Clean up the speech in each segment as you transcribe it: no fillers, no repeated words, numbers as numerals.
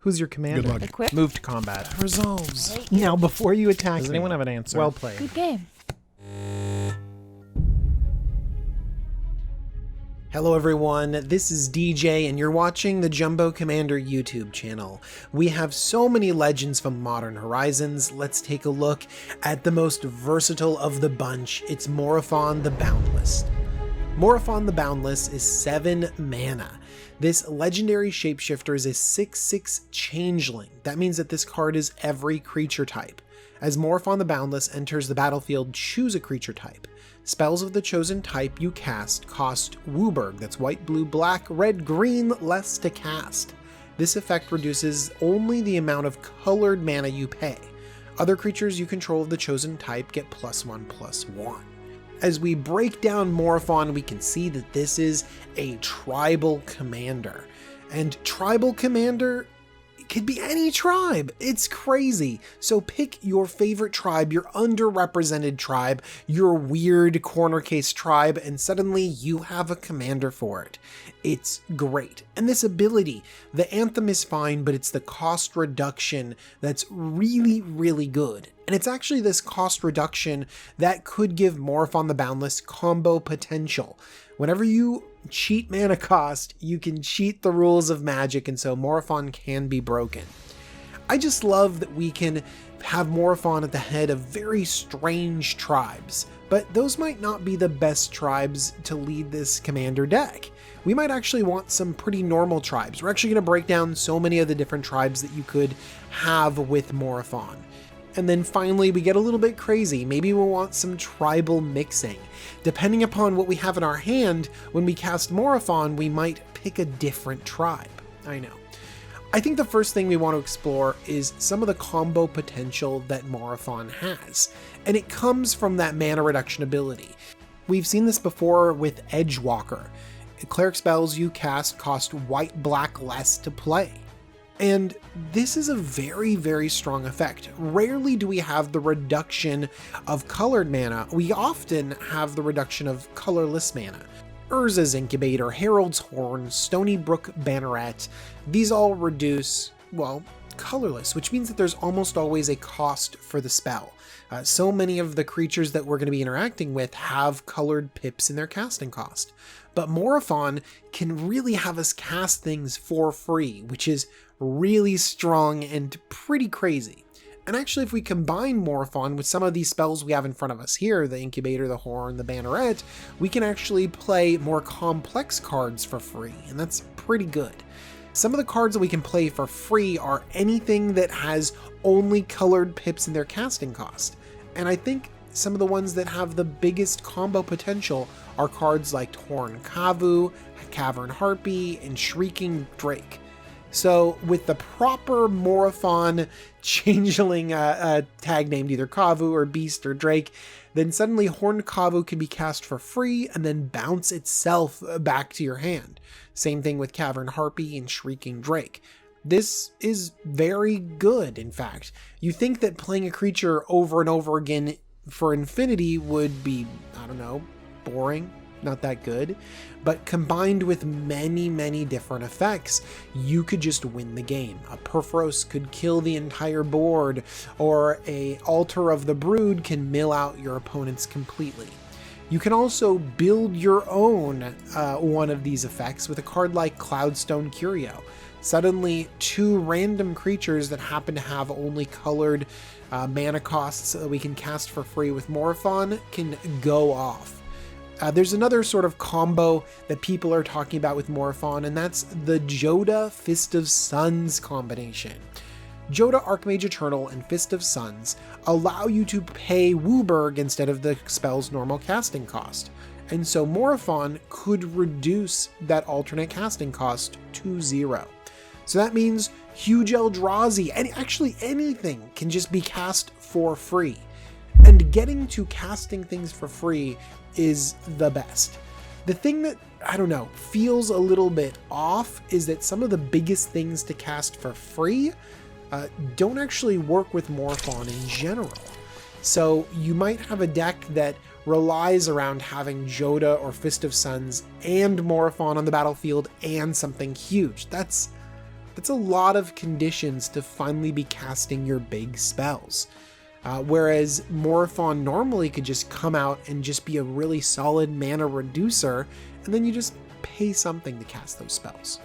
Who's your commander? Good luck. Equip. Move to combat. Resolves. Now, before you attack Does me, anyone have an answer? well played. Good game. Hello everyone, this is DJ and you're watching the Jumbo Commander YouTube channel. We have so many legends from Modern Horizons. Let's take a look at the most versatile of the bunch. It's Morophon the Boundless. Morophon the Boundless is 7 mana. This legendary shapeshifter is a 6/6 changeling. That means that this card is every creature type. As Morophon the Boundless enters the battlefield, choose a creature type. Spells of the chosen type you cast cost Wooburg, that's white, blue, black, red, green, less to cast. This effect reduces only the amount of colored mana you pay. Other creatures you control of the chosen type get +1/+1. As we break down Morophon, we can see that this is a tribal commander. And tribal commander, it could be any tribe. It's crazy. So pick your favorite tribe, your underrepresented tribe, your weird corner case tribe, and suddenly you have a commander for it. It's great. And this ability, the Anthem is fine, but it's the cost reduction that's really, really good. And it's actually this cost reduction that could give Morophon the Boundless combo potential. Whenever you cheat mana cost, you can cheat the rules of Magic, and so Morophon can be broken. I just love that we can have Morophon at the head of very strange tribes, but those might not be the best tribes to lead this commander deck. We might actually want some pretty normal tribes. We're actually going to break down so many of the different tribes that you could have with Morophon. And then finally, we get a little bit crazy. Maybe we'll want some tribal mixing. Depending upon what we have in our hand, when we cast Morophon, we might pick a different tribe. I know. I think the first thing we want to explore is some of the combo potential that Morophon has. And it comes from that mana reduction ability. We've seen this before with Edgewalker. Cleric spells you cast cost white, black less to play. And this is a very, very strong effect. Rarely do we have the reduction of colored mana. We often have the reduction of colorless mana. Urza's Incubator, Herald's Horn, Stony Brook Banneret, these all reduce, well, colorless, which means that there's almost always a cost for the spell. So many of the creatures that we're going to be interacting with have colored pips in their casting cost. But Morophon can really have us cast things for free, which is really strong and pretty crazy. And actually, if we combine Morophon with some of these spells we have in front of us here, the Incubator, the Horn, the Banneret, we can actually play more complex cards for free, and that's pretty good. Some of the cards that we can play for free are anything that has only colored pips in their casting cost. And I think some of the ones that have the biggest combo potential are cards like Torn Kavu, Cavern Harpy, and Shrieking Drake. So with the proper Morophon changeling tag named either Kavu or Beast or Drake, then suddenly Horned Kavu can be cast for free and then bounce itself back to your hand. Same thing with Cavern Harpy and Shrieking Drake. This is very good, in fact. You think that playing a creature over and over again for infinity would be, I don't know, boring, not that good, but combined with many, many different effects, you could just win the game. A Perforos could kill the entire board, or a Altar of the Brood can mill out your opponents completely. You can also build your own one of these effects with a card like Cloudstone Curio. Suddenly, 2 random creatures that happen to have only colored mana costs that we can cast for free with Morophon can go off. There's another sort of combo that people are talking about with Morophon, and that's the Joda Fist of Suns combination. Joda Archmage Eternal and Fist of Suns allow you to pay Wooburg instead of the spell's normal casting cost. And so Morophon could reduce that alternate casting cost to 0. So that means huge Eldrazi, and actually anything can just be cast for free. And getting to casting things for free is the best. The thing that, I don't know, feels a little bit off is that some of the biggest things to cast for free don't actually work with Morophon in general. So you might have a deck that relies around having Joda or Fist of Suns and Morophon on the battlefield and something huge. That's That's a lot of conditions to finally be casting your big spells. Whereas Morophon normally could just come out and just be a really solid mana reducer, and then you just pay something to cast those spells.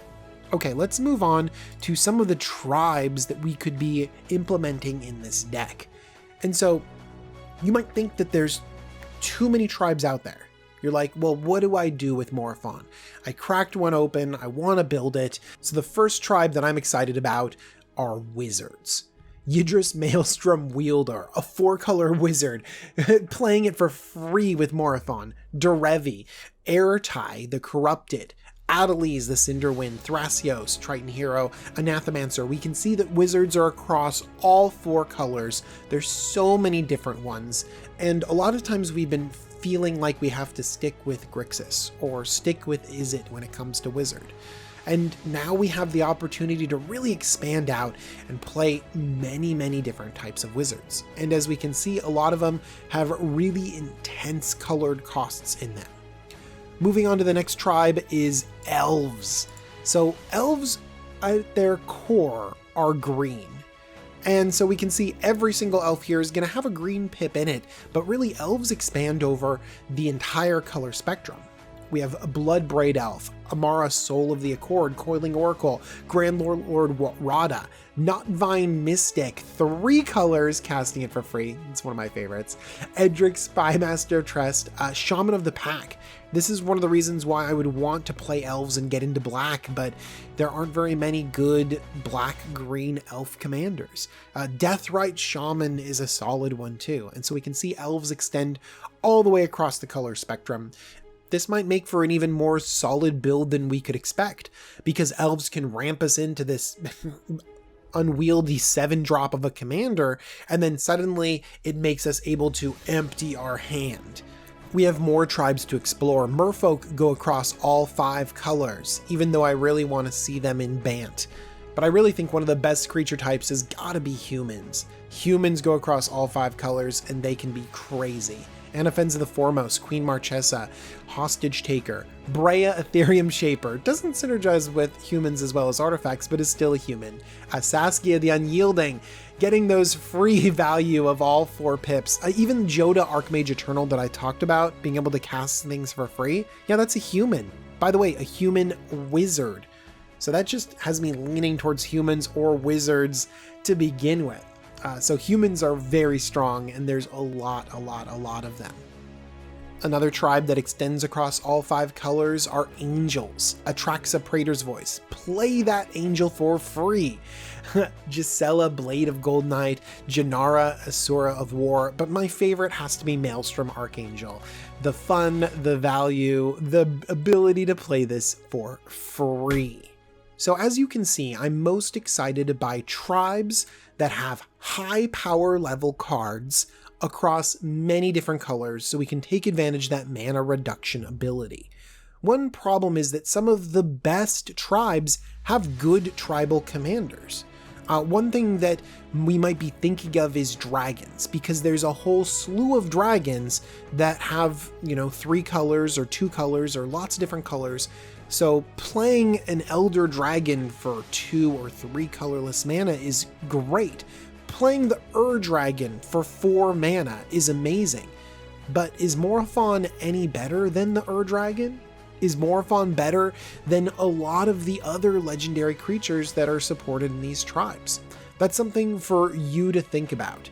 Okay, let's move on to some of the tribes that we could be implementing in this deck. And so you might think that there's too many tribes out there. You're like, well, what do I do with Morophon? I cracked one open, I want to build it. So the first tribe that I'm excited about are wizards. Yidris Maelstrom Wielder, a 4-color wizard, playing it for free with Morophon. Derevi, Airtai, the Corrupted, Adeliz, the Cinderwind, Thrasios, Triton Hero, Anathemancer. We can see that wizards are across all 4 colors. There's so many different ones, and a lot of times we've been feeling like we have to stick with Grixis or stick with Izzet when it comes to wizard. And now we have the opportunity to really expand out and play many different types of wizards. And as we can see, a lot of them have really intense colored costs in them. Moving on to the next tribe is Elves. So Elves at their core are green. And so we can see every single elf here is going to have a green pip in it, but really Elves expand over the entire color spectrum. We have a Bloodbraid Elf, Amara Soul of the Accord, Coiling Oracle, Grand Lord Rada, Knotvine Mystic, 3 colors, casting it for free. It's one of my favorites. Edric Spymaster Trest, Shaman of the Pack. This is one of the reasons why I would want to play Elves and get into black, but there aren't very many good black-green elf commanders. Deathrite Shaman is a solid one too, and so we can see Elves extend all the way across the color spectrum. This might make for an even more solid build than we could expect, because Elves can ramp us into this unwieldy 7-drop of a commander, and then suddenly it makes us able to empty our hand. We have more tribes to explore. Merfolk go across all 5 colors, even though I really want to see them in Bant. But I really think one of the best creature types has gotta be humans. Humans go across all 5 colors, and they can be crazy. Anafenza the Foremost, Queen Marchesa, Hostage Taker, Brea Ethereum Shaper, doesn't synergize with humans as well as artifacts, but is still a human. Saskia the Unyielding, getting those free value of all 4 pips. Even Joda Archmage Eternal that I talked about, being able to cast things for free, yeah, that's a human. By the way, a human wizard. So that just has me leaning towards humans or wizards to begin with. So humans are very strong, and there's a lot of them. Another tribe that extends across all 5 colors are angels. Atraxa Praetor's Voice. Play that angel for free. Gisela, Blade of Gold Knight, Janara, Asura of War, but my favorite has to be Maelstrom Archangel. The fun, the value, the ability to play this for free. So as you can see, I'm most excited by tribes that have high power level cards across many different colors, so we can take advantage of that mana reduction ability. One problem is that some of the best tribes have good tribal commanders. One thing that we might be thinking of is dragons, because there's a whole slew of dragons that have, 3 colors or 2 colors or lots of different colors. So playing an Elder Dragon for 2 or 3 colorless mana is great. Playing the Dragon for 4 mana is amazing. But is Morophon any better than the Dragon? Is Morophon better than a lot of the other legendary creatures that are supported in these tribes? That's something for you to think about.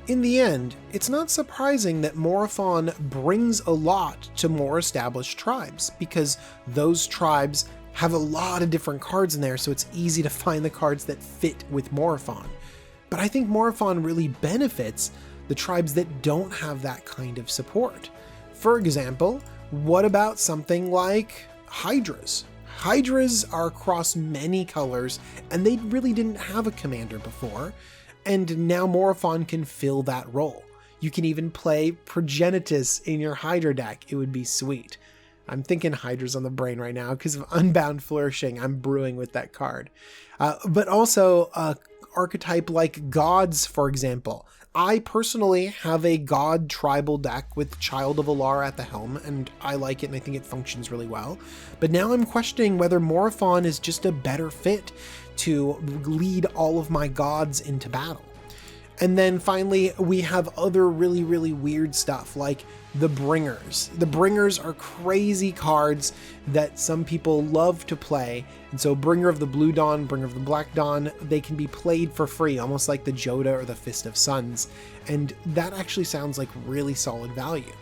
In the end, it's not surprising that Morophon brings a lot to more established tribes, because those tribes have a lot of different cards in there, so it's easy to find the cards that fit with Morophon. But I think Morophon really benefits the tribes that don't have that kind of support. For example, what about something like Hydras? Hydras are across many colors, and they really didn't have a commander before. And now Morophon can fill that role. You can even play Progenitus in your Hydra deck. It would be sweet. I'm thinking Hydras on the brain right now because of Unbound Flourishing. I'm brewing with that card. But also archetype like gods, for example. I personally have a god tribal deck with Child of Alara at the helm, and I like it and I think it functions really well. But now I'm questioning whether Morophon is just a better fit to lead all of my gods into battle. And then finally, we have other really weird stuff like the Bringers. The Bringers are crazy cards that some people love to play. And so Bringer of the Blue Dawn, Bringer of the Black Dawn, they can be played for free, almost like the Joda or the Fist of Suns. And that actually sounds like really solid value.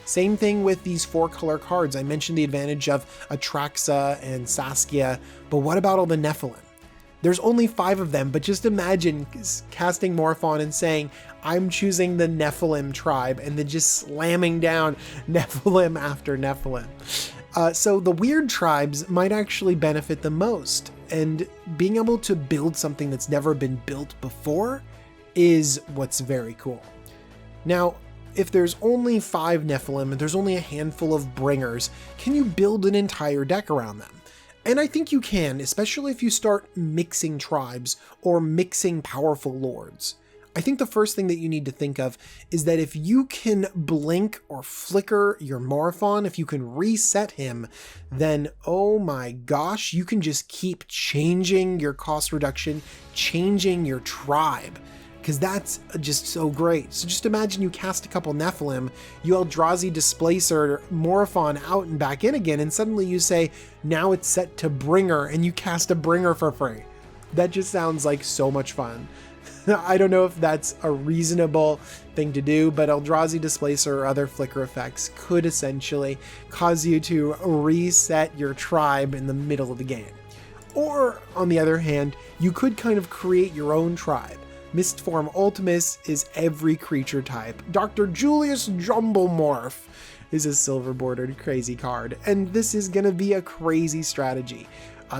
Same thing with these 4-color cards. I mentioned the advantage of Atraxa and Saskia, but what about all the Nephilim? There's only 5 of them, but just imagine casting Morophon and saying, I'm choosing the Nephilim tribe, and then just slamming down Nephilim after Nephilim. So the weird tribes might actually benefit the most, and being able to build something that's never been built before is what's very cool. Now, if there's only 5 Nephilim and there's only a handful of Bringers, can you build an entire deck around them? And I think you can, especially if you start mixing tribes or mixing powerful lords. I think the first thing that you need to think of is that if you can blink or flicker your Morophon, if you can reset him, then oh my gosh, you can just keep changing your cost reduction, changing your tribe. Because that's just so great. So just imagine you cast a couple Nephilim, you Eldrazi Displacer Morophon out and back in again, and suddenly you say, now it's set to Bringer, and you cast a Bringer for free. That just sounds like so much fun. I don't know if that's a reasonable thing to do, but Eldrazi Displacer or other flicker effects could essentially cause you to reset your tribe in the middle of the game. Or, on the other hand, you could kind of create your own tribe. Mistform Ultimus is every creature type. Dr. Julius Jumblemorph is a silver bordered crazy card, and this is going to be a crazy strategy.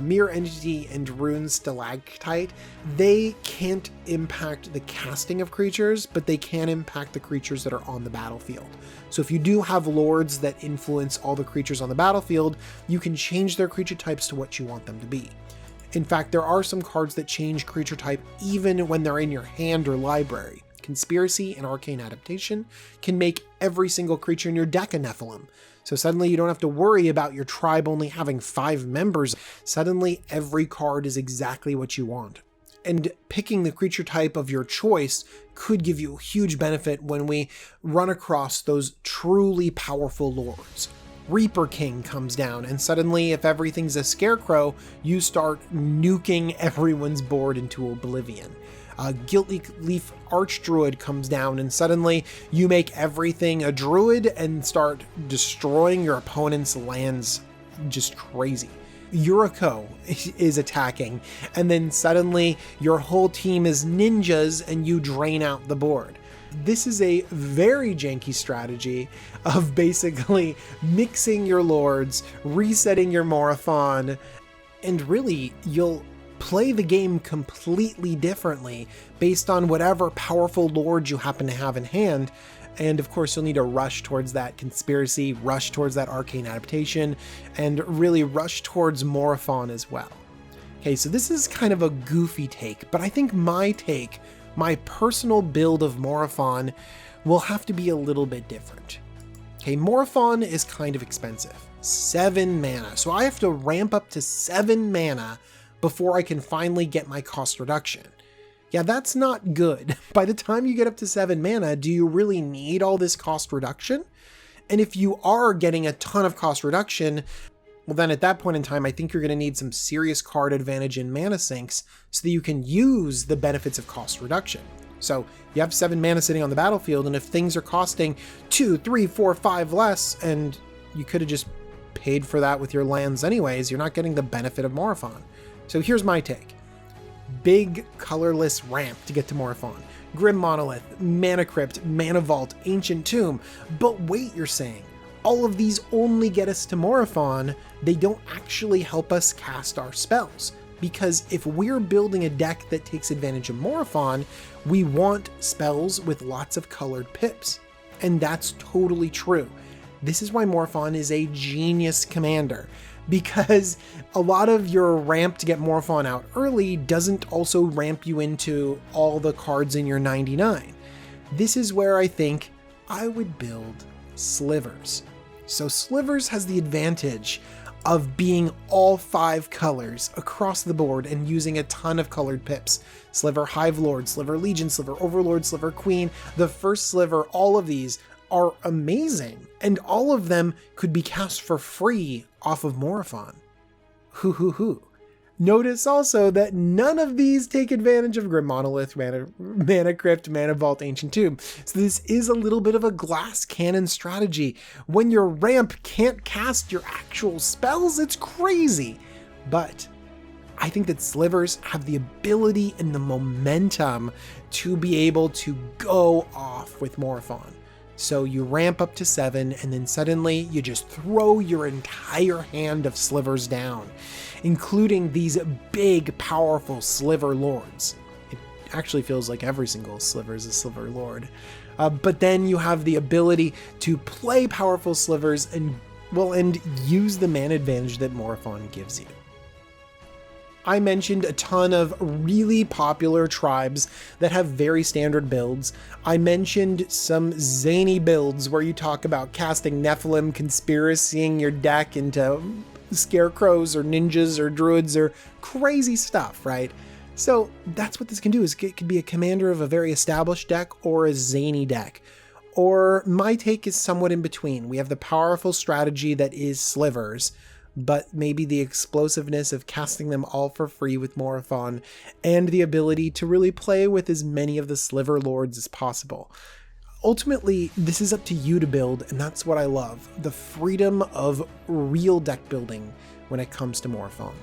Mirror Entity and Rune Stalactite, they can't impact the casting of creatures, but they can impact the creatures that are on the battlefield. So if you do have lords that influence all the creatures on the battlefield, you can change their creature types to what you want them to be. In fact, there are some cards that change creature type even when they're in your hand or library. Conspiracy and Arcane Adaptation can make every single creature in your deck a Nephilim. So suddenly you don't have to worry about your tribe only having 5 members. Suddenly every card is exactly what you want. And picking the creature type of your choice could give you a huge benefit when we run across those truly powerful lords. Reaper King comes down, and suddenly if everything's a scarecrow, you start nuking everyone's board into oblivion. Gilt-Leaf Archdruid comes down, and suddenly you make everything a druid and start destroying your opponent's lands just crazy. Yuriko is attacking, and then suddenly your whole team is ninjas and you drain out the board. This is a very janky strategy of basically mixing your lords, resetting your Morophon, and really you'll play the game completely differently based on whatever powerful lord you happen to have in hand. And of course, you'll need to rush towards that conspiracy, rush towards that arcane adaptation, and really rush towards Morophon as well. Okay, so this is kind of a goofy take, but I think my take, my personal build of Morophon, will have to be a little bit different. Okay, Morophon is kind of expensive. 7 mana. So I have to ramp up to 7 mana before I can finally get my cost reduction. Yeah, that's not good. By the time you get up to 7 mana, do you really need all this cost reduction? And if you are getting a ton of cost reduction, well then at that point in time, I think you're going to need some serious card advantage in mana sinks so that you can use the benefits of cost reduction. So you have 7 mana sitting on the battlefield, and if things are costing 2, 3, 4, 5 less, and you could have just paid for that with your lands anyways, you're not getting the benefit of Morophon. So here's my take. Big colorless ramp to get to Morophon. Grim Monolith, Mana Crypt, Mana Vault, Ancient Tomb. But wait, you're saying, all of these only get us to Morophon, they don't actually help us cast our spells. Because if we're building a deck that takes advantage of Morophon, we want spells with lots of colored pips. And that's totally true. This is why Morophon is a genius commander, because a lot of your ramp to get Morophon out early doesn't also ramp you into all the cards in your 99. This is where I think I would build Slivers. So Slivers has the advantage of being all 5 colors across the board and using a ton of colored pips. Sliver Hive Lord, Sliver Legion, Sliver Overlord, Sliver Queen, the first Sliver, all of these are amazing, and all of them could be cast for free off of Morophon. Hoo. Notice also that none of these take advantage of Grim Monolith, Mana Crypt, Mana Vault, Ancient Tomb. So this is a little bit of a glass cannon strategy. When your ramp can't cast your actual spells, it's crazy. But I think that Slivers have the ability and the momentum to be able to go off with Morophon. So you ramp up to 7, and then suddenly you just throw your entire hand of Slivers down, including these big, powerful Sliver Lords. It actually feels like every single Sliver is a Sliver Lord. But then you have the ability to play powerful Slivers and use the mana advantage that Morophon gives you. I mentioned a ton of really popular tribes that have very standard builds. I mentioned some zany builds where you talk about casting Nephilim, conspiracying your deck into scarecrows or ninjas or druids or crazy stuff, right? So that's what this can do, is it could be a commander of a very established deck or a zany deck. Or my take is somewhat in between. We have the powerful strategy that is Slivers, but maybe the explosiveness of casting them all for free with Morophon, and the ability to really play with as many of the Sliver Lords as possible. Ultimately, this is up to you to build, and that's what I love, the freedom of real deck building when it comes to Morophon.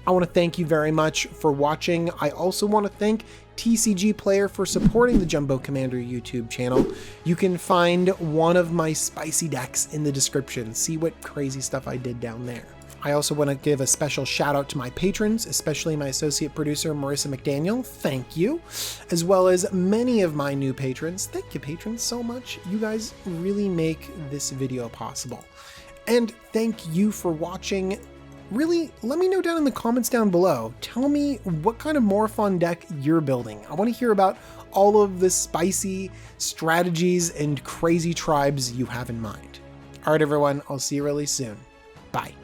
I want to thank you very much for watching. I also want to thank TCG Player for supporting the Jumbo Commander YouTube channel. You can find one of my spicy decks in the description. See what crazy stuff I did down there. I also want to give a special shout out to my patrons, especially my associate producer, Marissa McDaniel. Thank you. As well as many of my new patrons. Thank you, patrons, so much. You guys really make this video possible. And thank you for watching. Really, let me know down in the comments down below. Tell me what kind of Morophon deck you're building. I want to hear about all of the spicy strategies and crazy tribes you have in mind. All right, everyone, I'll see you really soon. Bye.